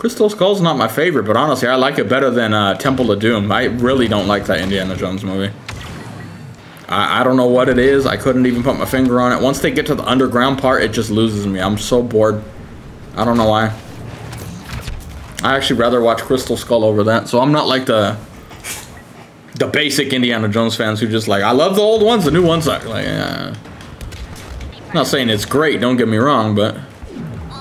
Crystal Skull's not my favorite, but honestly, I like it better than Temple of Doom. I really don't like that Indiana Jones movie. I don't know what it is. I couldn't even put my finger on it. Once they get to the underground part, it just loses me. I'm so bored. I don't know why. I actually rather watch Crystal Skull over that. So I'm not like the basic Indiana Jones fans who just like, I love the old ones, the new ones suck. Like, I'm not saying it's great, don't get me wrong, but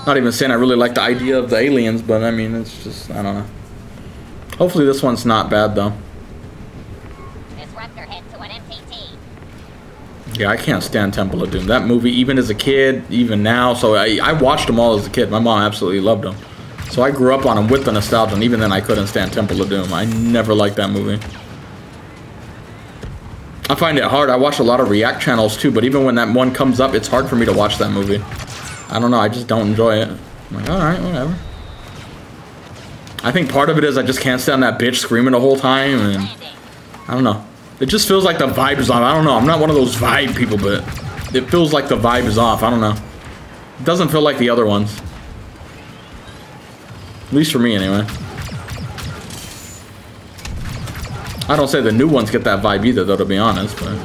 not even saying I really like the idea of the aliens, but I mean, it's just, I don't know. Hopefully this one's not bad though. Yeah, I can't stand Temple of Doom. That movie, even as a kid, even now, so I watched them all as a kid. My mom absolutely loved them. So I grew up on them with the nostalgia, and even then I couldn't stand Temple of Doom. I never liked that movie. I find it hard. I watch a lot of React channels too, but even when that one comes up, it's hard for me to watch that movie. I don't know, I just don't enjoy it. I'm like, alright, whatever. I think part of it is I just can't stand that bitch screaming the whole time, and I don't know. It just feels like the vibe is off. I don't know. I'm not one of those vibe people, but it feels like the vibe is off. I don't know. It doesn't feel like the other ones. At least for me, anyway. I don't say the new ones get that vibe either, though, to be honest, but...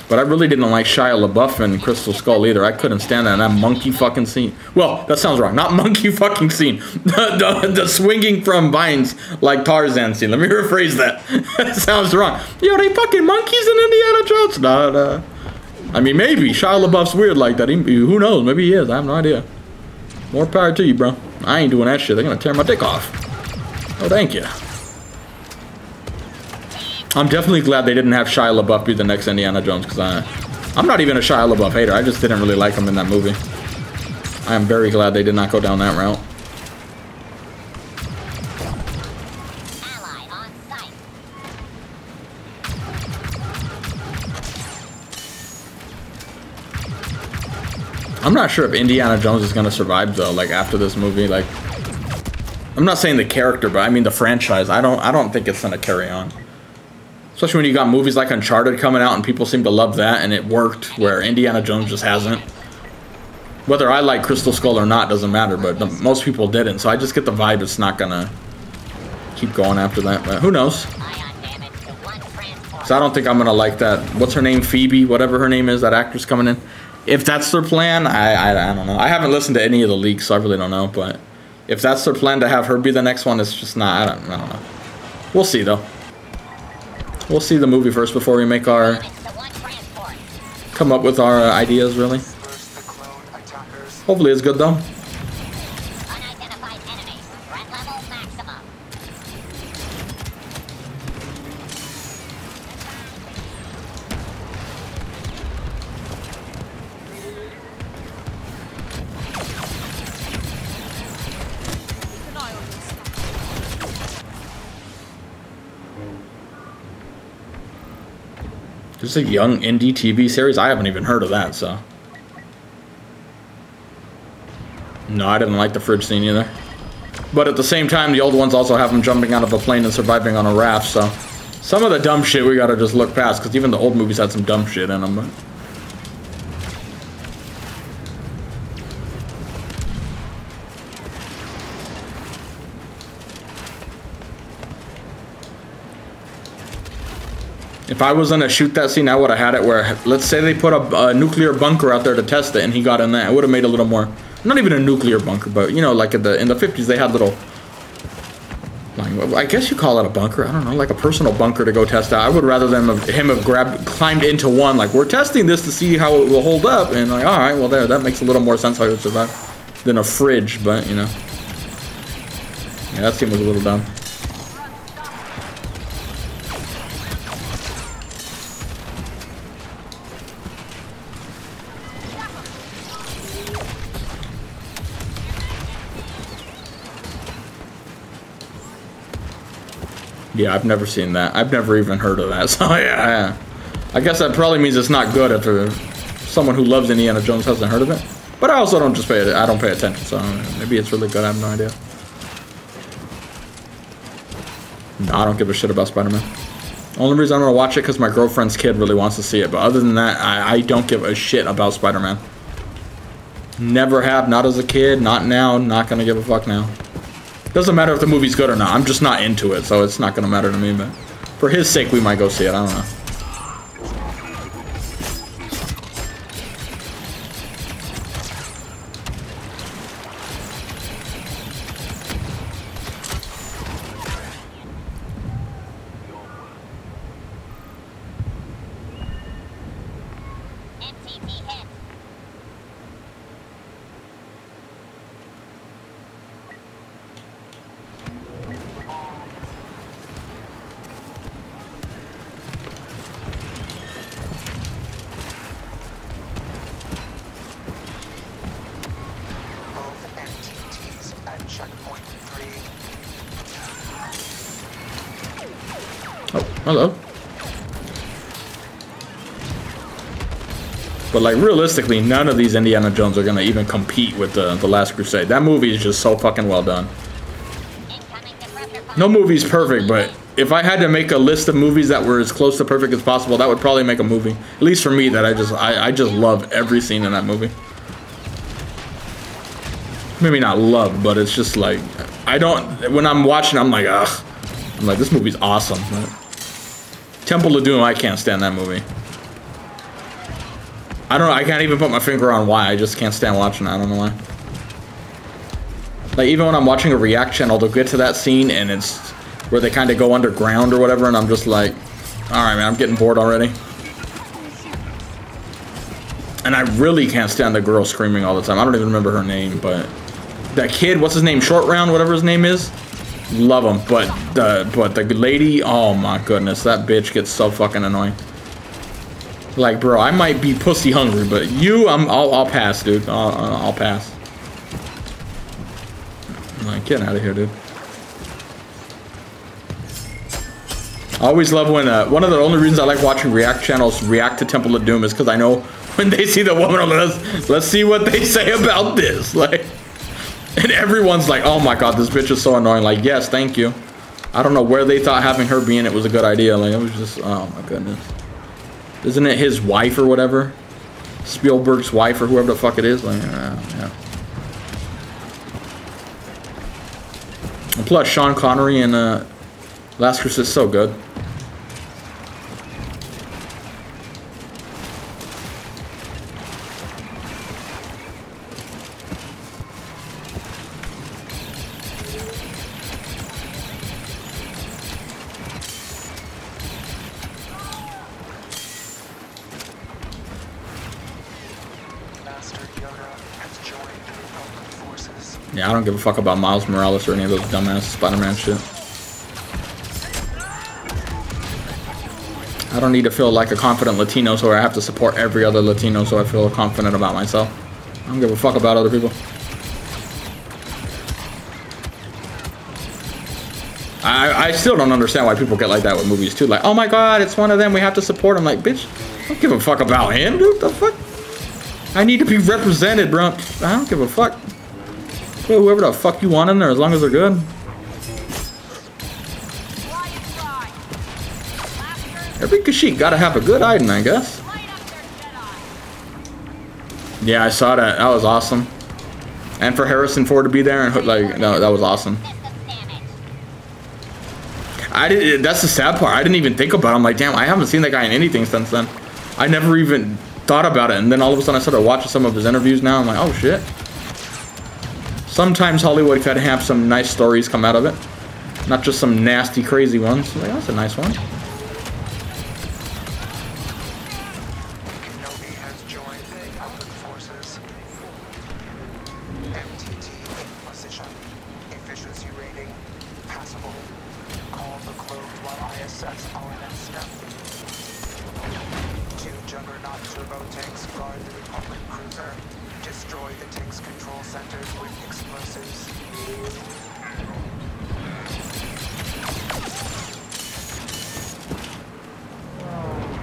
But I really didn't like Shia LaBeouf in Crystal Skull either. I couldn't stand that monkey fucking scene. Well, that sounds wrong. Not monkey fucking scene. The swinging from vines like Tarzan scene. Let me rephrase that. That sounds wrong. Yo, they fucking monkeys in Indiana Jones? Nah. I mean, maybe. Shia LaBeouf's weird like that. Who knows? Maybe he is. I have no idea. More power to you, bro. I ain't doing that shit. They're gonna tear my dick off. Oh, thank you. I'm definitely glad they didn't have Shia LaBeouf be the next Indiana Jones, because I'm not even a Shia LaBeouf hater. I just didn't really like him in that movie. I am very glad they did not go down that route. Ally on site. I'm not sure if Indiana Jones is going to survive, though, like, after this movie. Like, I'm not saying the character, but I mean the franchise. I don't think it's going to carry on. Especially when you got movies like Uncharted coming out and people seem to love that, and it worked, where Indiana Jones just hasn't. Whether I like Crystal Skull or not doesn't matter, but most people didn't, so I just get the vibe it's not gonna keep going after that, but who knows? So I don't think I'm gonna like that, what's her name, Phoebe, whatever her name is, that actress coming in. If that's their plan, I don't know. I haven't listened to any of the leaks, so I really don't know, but if that's their plan to have her be the next one, it's just not, I don't know. We'll see, though. We'll see the movie first before we make our... come up with our ideas, really. Hopefully it's good, though. Unidentified enemy. Threat level maximum. There's a young indie TV series? I haven't even heard of that, so... No, I didn't like the fridge scene either. But at the same time, the old ones also have them jumping out of a plane and surviving on a raft, so... Some of the dumb shit we gotta just look past, because even the old movies had some dumb shit in them, but... If I was gonna shoot that scene, I would have had it where, let's say they put a nuclear bunker out there to test it, and he got in that. It would have made a little more, not even a nuclear bunker, but you know, like in the 50s, they had little, like, I guess you call it a bunker. I don't know, like a personal bunker to go test out. I would rather him have climbed into one, like we're testing this to see how it will hold up, and like, all right, well there, that makes a little more sense how it would survive than a fridge, but you know, yeah, that scene was a little dumb. Yeah, I've never seen that. I've never even heard of that. So yeah. I guess that probably means it's not good if someone who loves Indiana Jones hasn't heard of it. But I also don't I don't pay attention, so maybe it's really good. I have no idea. No, I don't give a shit about Spider-Man. Only reason I'm gonna watch it because my girlfriend's kid really wants to see it. But other than that, I don't give a shit about Spider-Man. Never have, not as a kid, not now, not gonna give a fuck now. Doesn't matter if the movie's good or not. I'm just not into it, so it's not gonna matter to me. But for his sake, we might go see it. I don't know. Hello. But like realistically, none of these Indiana Jones are gonna even compete with the Last Crusade. That movie is just so fucking well done. No movie's perfect, but if I had to make a list of movies that were as close to perfect as possible, that would probably make a movie. At least for me, that I just love every scene in that movie. Maybe not love, but it's just like I don't. When I'm watching, I'm like, ugh. I'm like, this movie's awesome. Right? Temple of Doom, I can't stand that movie. I don't know, I can't even put my finger on why. I just can't stand watching it. I don't know why. Like, even when I'm watching a React channel, they'll get to that scene and it's where they kind of go underground or whatever, and I'm just like, alright, man, I'm getting bored already. And I really can't stand the girl screaming all the time. I don't even remember her name, but that kid, what's his name? Short Round, whatever his name is. Love him, but the lady, oh my goodness, that bitch gets so fucking annoying. Like, bro, I might be pussy hungry, but you, I'll pass, dude. I'll pass. I'm like, get out of here, dude. I always love when one of the only reasons I like watching React channels react to Temple of Doom is because I know when they see the woman, let's see what they say about this, like. And everyone's like, oh my god, this bitch is so annoying. Like, yes, thank you. I don't know where they thought having her be in it was a good idea. Like, it was just, oh my goodness. Isn't it his wife or whatever? Spielberg's wife or whoever the fuck it is? Like, yeah. And plus, Sean Connery in Last Crusade is so good. Yeah, I don't give a fuck about Miles Morales or any of those dumbass Spider-Man shit. I don't need to feel like a confident Latino, so I have to support every other Latino so I feel confident about myself. I don't give a fuck about other people. I still don't understand why people get like that with movies too. Like, oh my god, it's one of them, we have to support him. Like, bitch, I don't give a fuck about him, dude. The fuck? I need to be represented, bro. I don't give a fuck. Whoever the fuck you want in there, as long as they're good. Every Kashyyyk gotta have a good item, I guess. Yeah, I saw that. That was awesome. And for Harrison Ford to be there and like, no, that was awesome. That's the sad part. I didn't even think about it. I'm like, damn, I haven't seen that guy in anything since then. I never even thought about it. And then all of a sudden I started watching some of his interviews now. I'm like, oh shit. Sometimes Hollywood could have some nice stories come out of it. Not just some nasty, crazy ones. Like, that's a nice one.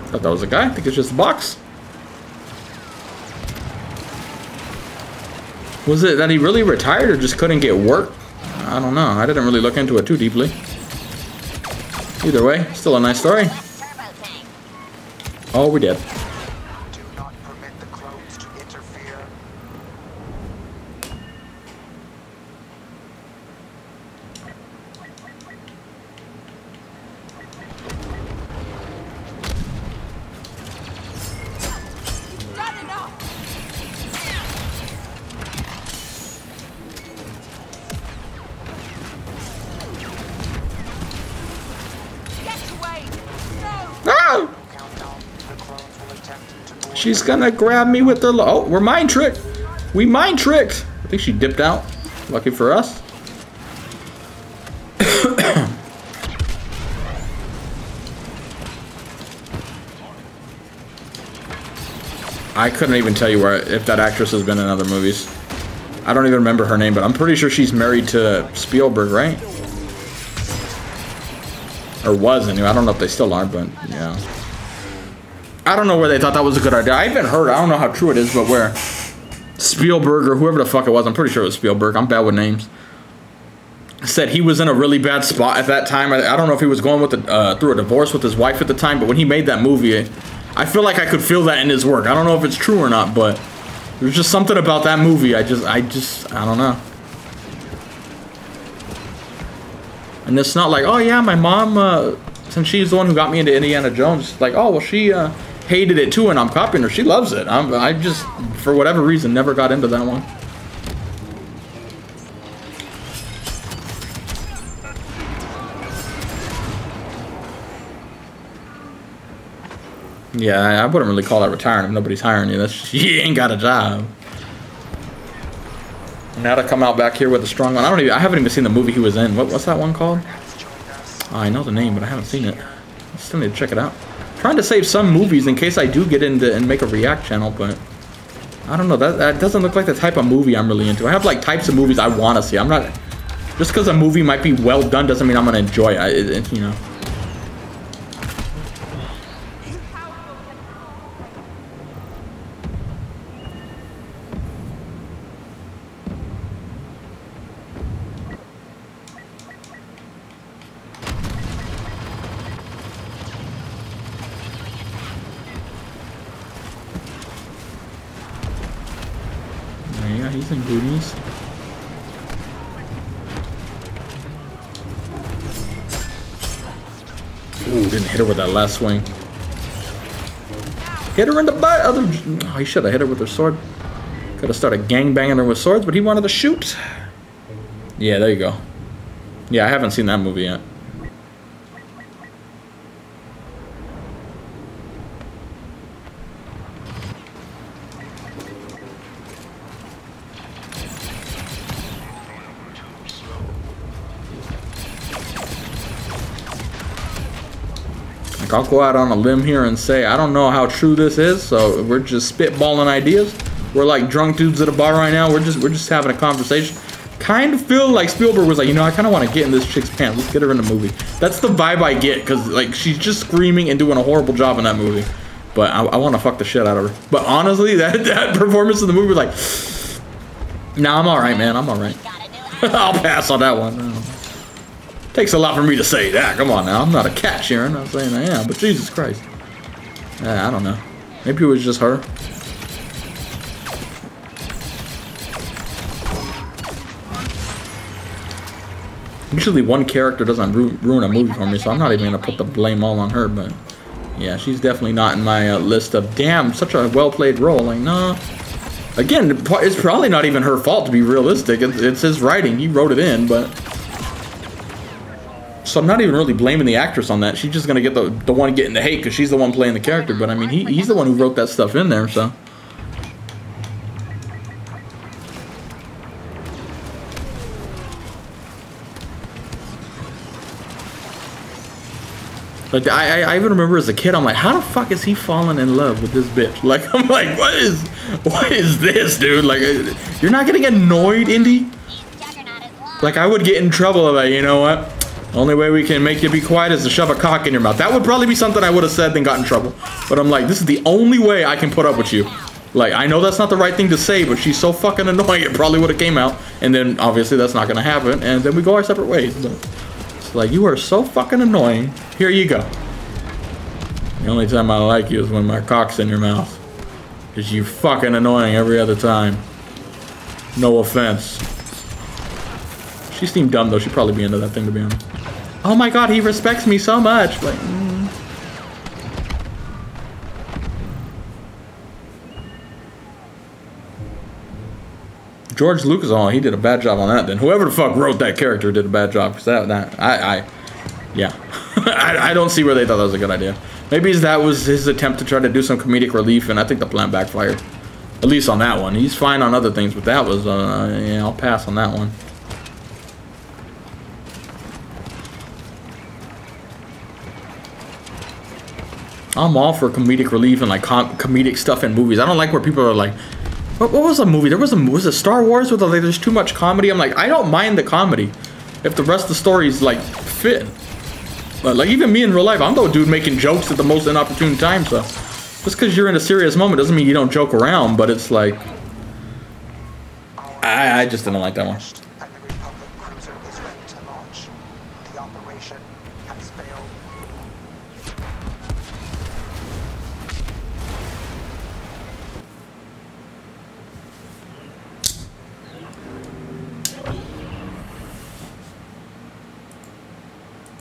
Thought that was a guy. I think it's just a box. Was it that he really retired or just couldn't get work? I don't know. I didn't really look into it too deeply. Either way, still a nice story. Oh, we did. Do not permit the clones to interfere. Ah! Countdown. The clones will attempt to board. She's gonna grab me with the. Oh, we're mind tricked. We mind tricked. I think she dipped out. Lucky for us. I couldn't even tell you if that actress has been in other movies. I don't even remember her name, but I'm pretty sure she's married to Spielberg, right? Or was anyway. I don't know if they still are, but yeah. I don't know where they thought that was a good idea. I even heard, I don't know how true it is, but where Spielberg or whoever the fuck it was, I'm pretty sure it was Spielberg, I'm bad with names, said he was in a really bad spot at that time. I don't know if he was going with through a divorce with his wife at the time, but when he made that movie, I feel like I could feel that in his work. I don't know if it's true or not, but there's just something about that movie. I don't know. And it's not like, oh yeah, my mom, since she's the one who got me into Indiana Jones, like, oh, well, she hated it too and I'm copying her. She loves it. I just, for whatever reason, never got into that one. Yeah, I wouldn't really call that retiring if nobody's hiring you. That's you ain't got a job. Now to come out back here with a strong one. I haven't even seen the movie he was in. What's that one called? Oh, I know the name, but I haven't seen it. I still need to check it out. I'm trying to save some movies in case I do get into and make a react channel, but I don't know. That doesn't look like the type of movie I'm really into. I have like types of movies I want to see. I'm not just because a movie might be well done doesn't mean I'm gonna enjoy it. You know. Yeah, he's in booties. Ooh, didn't hit her with that last swing. Hit her in the butt. Oh, he should have hit her with her sword. Could have started gangbanging her with swords, but he wanted to shoot. Yeah, there you go. Yeah, I haven't seen that movie yet. Like, I'll go out on a limb here and say, I don't know how true this is, so we're just spitballing ideas. We're like drunk dudes at a bar right now. We're just having a conversation. Kind of feel like Spielberg was like, you know, I kind of want to get in this chick's pants. Let's get her in the movie. That's the vibe I get, because like she's just screaming and doing a horrible job in that movie. But I want to fuck the shit out of her. But honestly, that performance in the movie was like, nah, I'm all right, man. I'm all right. I'll pass on that one. Takes a lot for me to say that. Come on now. I'm not a cat, Sharon. I'm not saying I am, but Jesus Christ. I don't know. Maybe it was just her. Usually one character doesn't ruin a movie for me, so I'm not even going to put the blame all on her, but yeah, she's definitely not in my list of, damn, such a well-played role. Like, nah. Again, it's probably not even her fault, to be realistic. It's his writing. He wrote it in, but... So I'm not even really blaming the actress on that. She's just going to get the one getting the hate because she's the one playing the character. But, I mean, he's the one who wrote that stuff in there, so... Like, I even remember as a kid, I'm like, how the fuck is he falling in love with this bitch? Like, I'm like, what is this, dude? Like, you're not getting annoyed, Indy? Like, I would get in trouble about, you know what? Only way we can make you be quiet is to shove a cock in your mouth. That would probably be something I would have said then got in trouble. But I'm like, this is the only way I can put up with you. Like, I know that's not the right thing to say, but she's so fucking annoying, it probably would have came out. And then, obviously, that's not going to happen. And then we go our separate ways. But it's like, you are so fucking annoying. Here you go. The only time I like you is when my cock's in your mouth. Because you fucking annoying every other time. No offense. She seemed dumb though. She'd probably be into that thing, to be honest. Oh my god, he respects me so much. Like, George Lucas, oh, he did a bad job on that then. Whoever the fuck wrote that character did a bad job. Because yeah. I don't see where they thought that was a good idea. Maybe that was his attempt to try to do some comedic relief, and I think the plan backfired. At least on that one. He's fine on other things, but that was, yeah, I'll pass on that one. I'm all for comedic relief and like comedic stuff in movies. I don't like where people are like, what was a movie? Was it Star Wars with like there's too much comedy? I'm like, I don't mind the comedy if the rest of the story's like fit. But like even me in real life, I'm the dude making jokes at the most inopportune time. So just because you're in a serious moment doesn't mean you don't joke around. But it's like, I just didn't like that one.